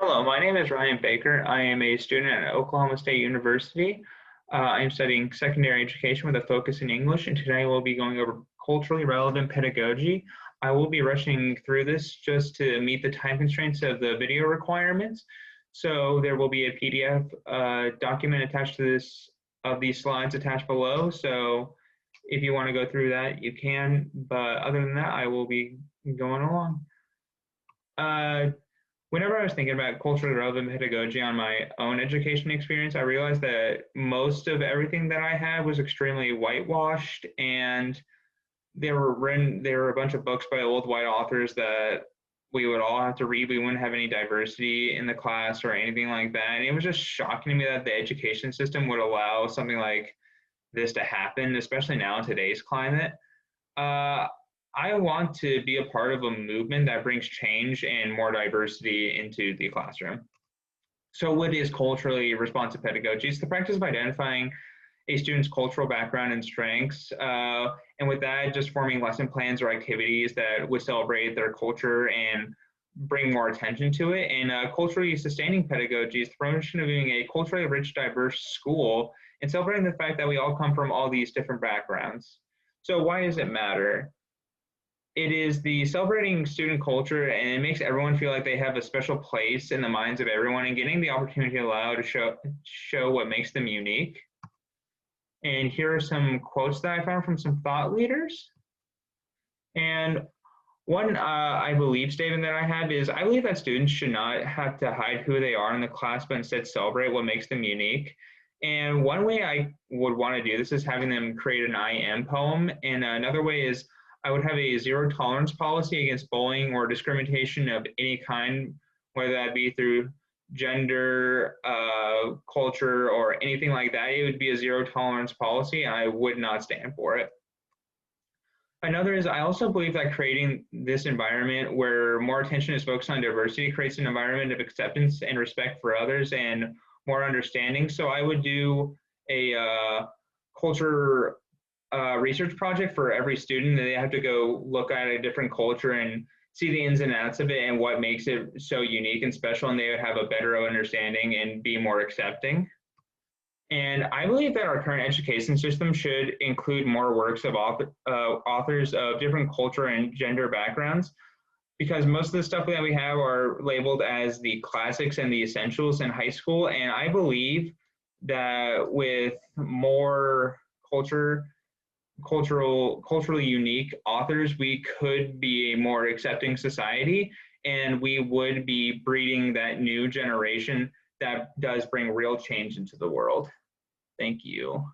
Hello, my name is Ryan Baker. I am a student at Oklahoma State University. I am studying secondary education with a focus in English, and today we'll be going over culturally relevant pedagogy. I will be rushing through this just to meet the time constraints of the video requirements. So there will be a PDF document attached to this of these slides attached below. So if you want to go through that, you can. But other than that, I will be going along. Whenever I was thinking about culturally relevant pedagogy on my own education experience, I realized that most of everything that I had was extremely whitewashed, and there were a bunch of books by old white authors that we would all have to read. We wouldn't have any diversity in the class or anything like that. And it was just shocking to me that the education system would allow something like this to happen, especially now in today's climate. I want to be a part of a movement that brings change and more diversity into the classroom. So what is culturally responsive pedagogy? It's the practice of identifying a student's cultural background and strengths, and with that, just forming lesson plans or activities that would celebrate their culture and bring more attention to it. And culturally sustaining pedagogy is the promotion of being a culturally rich, diverse school and celebrating the fact that we all come from all these different backgrounds. So why does it matter? It is the celebrating student culture, and it makes everyone feel like they have a special place in the minds of everyone, and getting the opportunity to allow to show what makes them unique. And here are some quotes that I found from some thought leaders. And one I believe statement that I have is, I believe that students should not have to hide who they are in the class, but instead celebrate what makes them unique. And one way I would want to do this is having them create an I am poem. And another way is I would have a zero tolerance policy against bullying or discrimination of any kind, whether that be through gender, culture, or anything like that. It would be a zero tolerance policy, and I would not stand for it. Another is, I also believe that creating this environment where more attention is focused on diversity creates an environment of acceptance and respect for others and more understanding. So I would do a culture research project for every student, and they have to go look at a different culture and see the ins and outs of it and what makes it so unique and special, and they would have a better understanding and be more accepting. And I believe that our current education system should include more works of authors of different culture and gender backgrounds, because most of the stuff that we have are labeled as the classics and the essentials in high school. And I believe that with more culturally unique authors, we could be a more accepting society, and we would be breeding that new generation that does bring real change into the world. Thank you.